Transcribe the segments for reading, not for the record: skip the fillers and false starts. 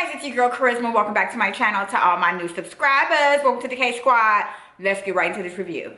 guys, it's your girl Charisma. Welcome back to my channel. To all my new subscribers, welcome to the K Squad. Let's get right into this review.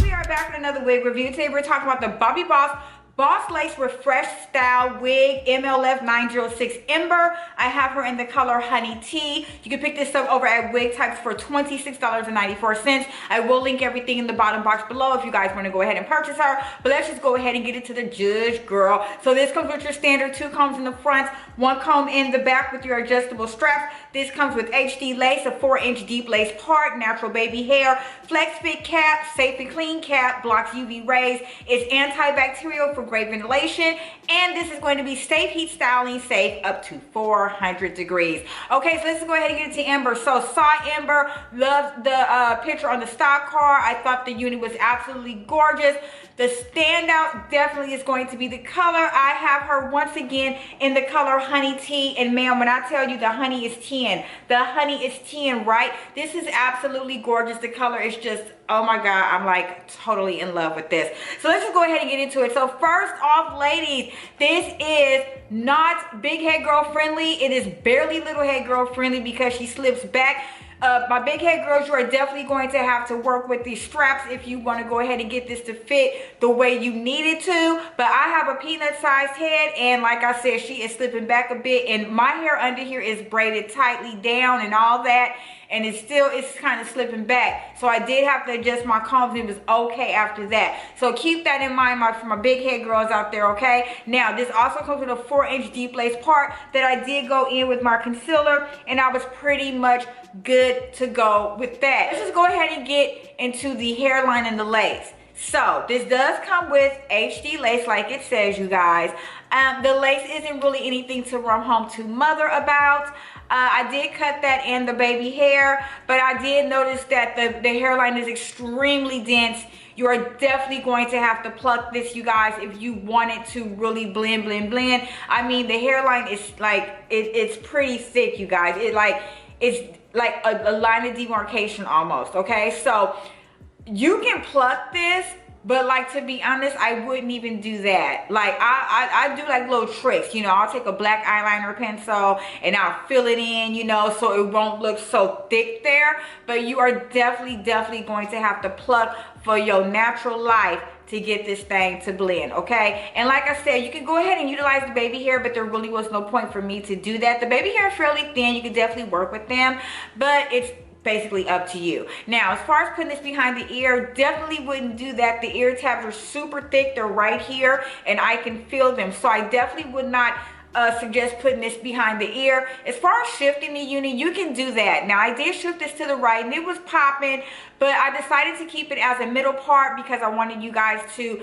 We are back with another wig review. Today we're talking about the Bobbi Boss Lace Refresh Style Wig MLF906 Ember. I have her in the color Honey Tea. You can pick this up over at Wig Types for $26.94. I will link everything in the bottom box below if you guys want to go ahead and purchase her. But let's just go ahead and get into the judge, girl. So this comes with your standard 2 combs in the front, 1 comb in the back with your adjustable straps. This comes with HD lace, a 4-inch deep lace part, natural baby hair, flex fit cap, safe and clean cap, blocks UV rays. It's antibacterial for great ventilation, and this is going to be safe heat styling, safe up to 400 degrees. Okay, so let's go ahead and get into Ember. So saw Ember, loved the picture on the stock car. I thought the unit was absolutely gorgeous. The standout definitely is going to be the color. I have her once again in the color Honey Tea, and ma'am, when I tell you the honey is 10, the honey is 10, right? This is absolutely gorgeous. The color is just, oh my God, I'm like totally in love with this. So let's just go ahead and get into it. So first off, ladies, this is not big head girl friendly. It is barely little head girl friendly because she slips back. My big head girls, you are definitely going to have to work with these straps if you want to go ahead and get this to fit the way you need it to. But I have a peanut sized head, and like I said, she is slipping back a bit, and my hair under here is braided tightly down and all that, and it's kind of slipping back. So I did have to adjust my combs. It was okay after that. So keep that in mind for my big head girls out there, okay? Now, this also comes with a 4-inch deep lace part that I did go in with my concealer, and I was pretty much good to go with that. Let's just go ahead and get into the hairline and the lace. So this does come with HD lace like it says, you guys. The lace isn't really anything to run home to mother about. I did cut that in the baby hair, but I did notice that the hairline is extremely dense. You are definitely going to have to pluck this, you guys, if you want it to really blend. I mean, the hairline is like, it's pretty thick, you guys. It's like a line of demarcation almost, okay? So you can pluck this, but like, to be honest, I wouldn't even do that. Like I do like little tricks, you know. I'll take a black eyeliner pencil and I'll fill it in, you know, so it won't look so thick there. But you are definitely going to have to pluck for your natural life to get this thing to blend, okay? And like I said, you can go ahead and utilize the baby hair, but there really was no point for me to do that. The baby hair is fairly thin. You can definitely work with them, but it's basically up to you. Now, as far as putting this behind the ear, definitely wouldn't do that. The ear tabs are super thick. They're right here, and I can feel them. So I definitely would not suggest putting this behind the ear. As far as shifting the unit, you can do that. Now, I did shift this to the right, and it was popping, but I decided to keep it as a middle part because I wanted you guys to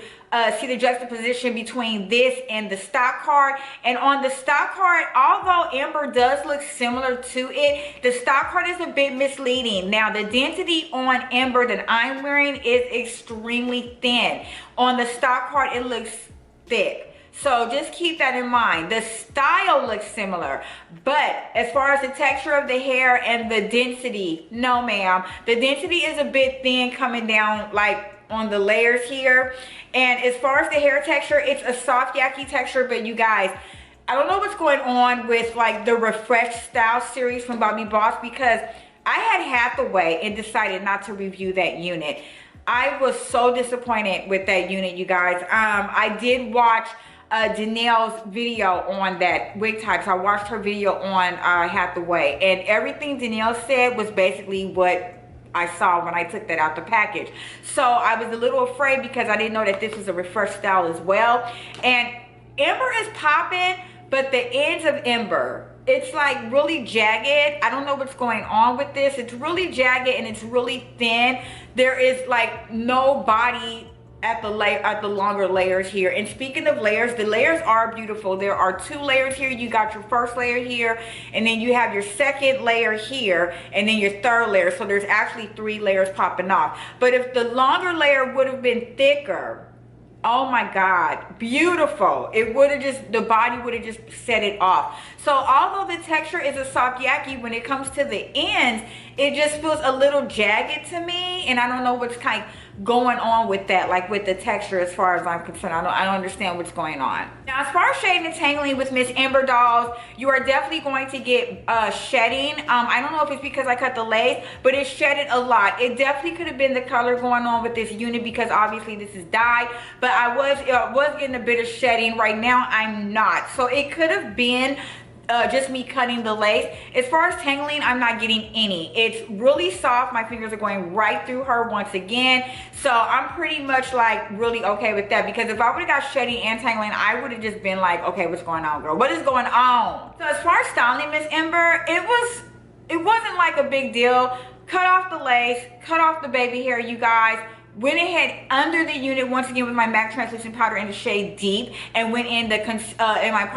see the juxtaposition between this and the stock card. And on the stock card, although Ember does look similar to it, the stock card is a bit misleading. Now, the density on Ember that I'm wearing is extremely thin. On the stock card, it looks thick. So just keep that in mind. The style looks similar, but as far as the texture of the hair and the density, no ma'am. The density is a bit thin coming down like on the layers here. And as far as the hair texture, it's a soft yucky texture, but you guys, I don't know what's going on with like the Refresh Style series from Bobbi Boss, because I had Hathaway and decided not to review that unit. I was so disappointed with that unit, you guys. I did watch Janelle's video on that Wig Types. I watched her video on Hathaway, and everything Janelle said was basically what I saw when I took that out the package. So I was a little afraid because I didn't know that this was a refresh style as well. And Ember is popping, but the ends of Ember, it's like really jagged. I don't know what's going on with this. It's really jagged and it's really thin. There is like no body at the longer layers here. And speaking of layers, the layers are beautiful. There are 2 layers here. You got your first layer here, and then you have your second layer here, and then your third layer. So there's actually 3 layers popping off. But if the longer layer would have been thicker, oh my God, beautiful. It would have just, the body would have just set it off. So although the texture is a soft yaki, when it comes to the ends, it just feels a little jagged to me. And I don't know what's kind of going on with that, like with the texture as far as I'm concerned. I don't understand what's going on. Now, as far as shading and tangling with Miss Ember dolls, you are definitely going to get shedding. I don't know if it's because I cut the lace, but it shedded a lot. It definitely could have been the color going on with this unit because obviously this is dyed, but I was getting a bit of shedding. Right now I'm not, so it could have been just me cutting the lace. As far as tangling, I'm not getting any. It's really soft. My fingers are going right through her once again, so I'm pretty much like really okay with that, because if I would have got shedding and tangling, I would have just been like, okay, what's going on, girl? What is going on? So as far as styling Miss Ember, it wasn't like a big deal. Cut off the lace, cut off the baby hair, you guys. Went ahead under the unit once again with my MAC translucent powder in the shade Deep, and went in the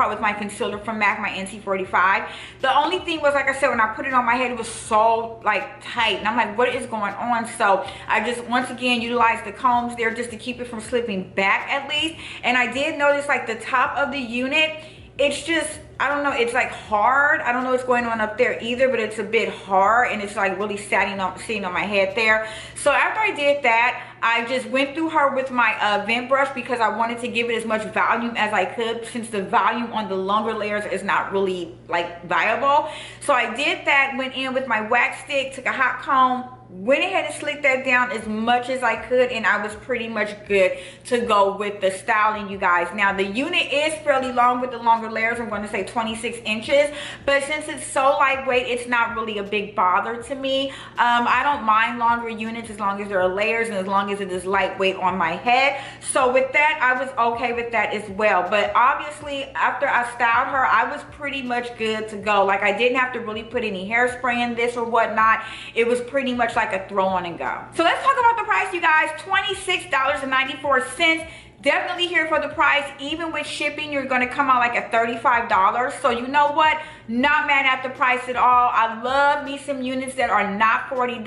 with my concealer from MAC, my NC45. The only thing was, like I said, when I put it on my head, it was so like tight, and I'm like, what is going on? So I just once again utilized the combs there just to keep it from slipping back at least. And I did notice like the top of the unit, it's just, I don't know, it's like hard. I don't know what's going on up there either, but it's a bit hard, and it's like really sitting on my head there. So after I did that, I just went through her with my vent brush because I wanted to give it as much volume as I could, since the volume on the longer layers is not really like viable. So I did that, went in with my wax stick, took a hot comb, went ahead and slicked that down as much as I could, and I was pretty much good to go with the styling, you guys. Now the unit is fairly long with the longer layers. I'm going to say 26 inches, but since it's so lightweight, it's not really a big bother to me. I don't mind longer units as long as there are layers and as long as it is lightweight on my head. So with that, I was okay with that as well. But obviously after I styled her, I was pretty much good to go. Like, I didn't have to really put any hairspray in this or whatnot. It was pretty much like a throw on and go. So let's talk about the price, you guys. $26.94. Definitely here for the price. Even with shipping, you're going to come out like at $35. So you know what? Not mad at the price at all. I love me some units that are not $40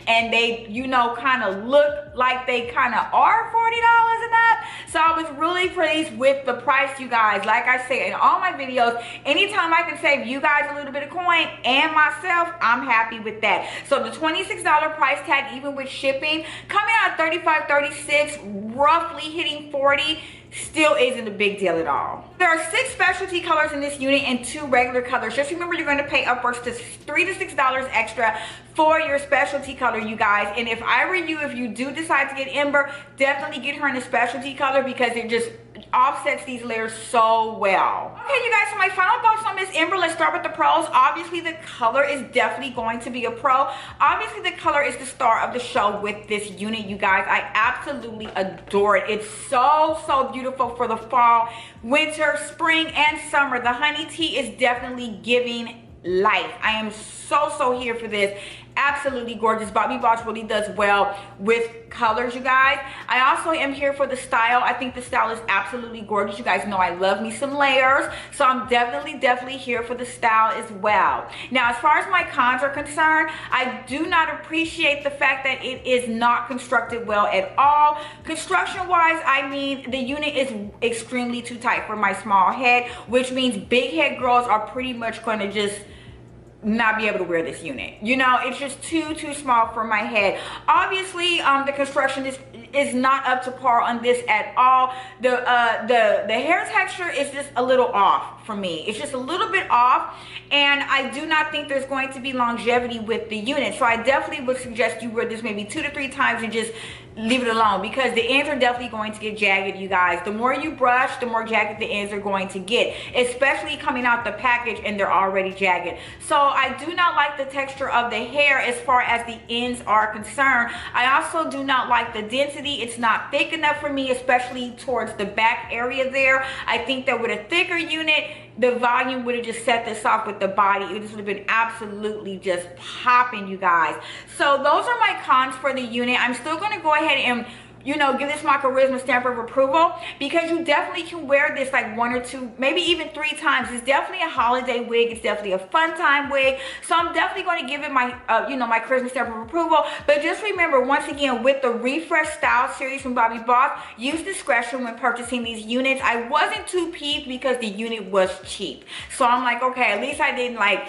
and they, you know, kind of look like they kind of are $40 and up. So I was really pleased with the price, you guys. Like I say in all my videos, anytime I can save you guys a little bit of coin and myself, I'm happy with that. So the $26 price tag, even with shipping, coming out $35, $36, roughly hitting $40, still isn't a big deal at all. There are 6 specialty colors in this unit and 2 regular colors. Just remember, you're going to pay upwards to $3 to $6 extra for your specialty color, you guys. And if I were you, if you do decide to get Ember, definitely get her in a specialty color because it just offsets these layers so well. Okay, you guys, so my final thoughts on Miss Ember. Let's start with the pros. Obviously, the color is definitely going to be a pro. Obviously, the color is the star of the show with this unit, you guys. I absolutely adore it. It's so, so beautiful for the fall, winter, spring, and summer. The honey tea is definitely giving life. I am so, so here for this. Absolutely gorgeous. Bobbi Boss really does well with colors, you guys. I also am here for the style. I think the style is absolutely gorgeous. You guys know I love me some layers, so I'm definitely here for the style as well. Now, as far as my cons are concerned, I do not appreciate the fact that it is not constructed well at all. Construction wise, I mean, the unit is extremely too tight for my small head, which means big head girls are pretty much going to just not be able to wear this unit. You know, it's just too small for my head. Obviously, the construction is not up to par on this at all. The hair texture is just a little off for me. It's just a little bit off, and I do not think there's going to be longevity with the unit. So I definitely would suggest you wear this maybe 2 to 3 times and just leave it alone, because the ends are definitely going to get jagged, you guys. The more you brush, the more jagged the ends are going to get, especially coming out the package and they're already jagged. So I do not like the texture of the hair as far as the ends are concerned. I also do not like the density. It's not thick enough for me, especially towards the back area there. I think that with a thicker unit, the volume would have just set this off with the body. It just would have been absolutely just popping, you guys. So those are my cons for the unit. I'm still going to go ahead and, you know, give this my charisma stamp of approval, because you definitely can wear this like 1 or 2, maybe even 3 times. It's definitely a holiday wig. It's definitely a fun time wig. So I'm definitely going to give it my, you know, my charisma stamp of approval. But just remember, once again, with the Refresh Style series from Bobbi Boss, use discretion when purchasing these units. I wasn't too peeved because the unit was cheap. So I'm like, okay, at least I didn't like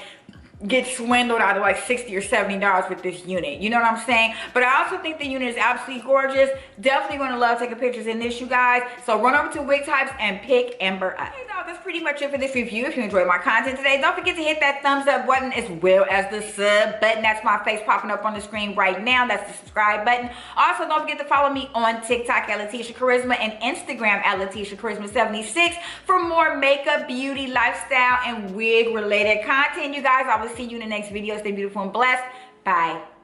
get swindled out of like $60 or $70 with this unit. You know what I'm saying? But I also think the unit is absolutely gorgeous. Definitely going to love taking pictures in this, you guys. So run over to Wig Types and pick Ember up. Okay, dog, that's pretty much it for this review. If you enjoyed my content today, don't forget to hit that thumbs up button as well as the sub button. That's my face popping up on the screen right now. That's the subscribe button. Also, don't forget to follow me on TikTok at latesha-kharizma and Instagram at latesha-kharizma76 for more makeup, beauty, lifestyle, and wig related content. You guys, I will see you in the next video. Stay beautiful and blessed. Bye.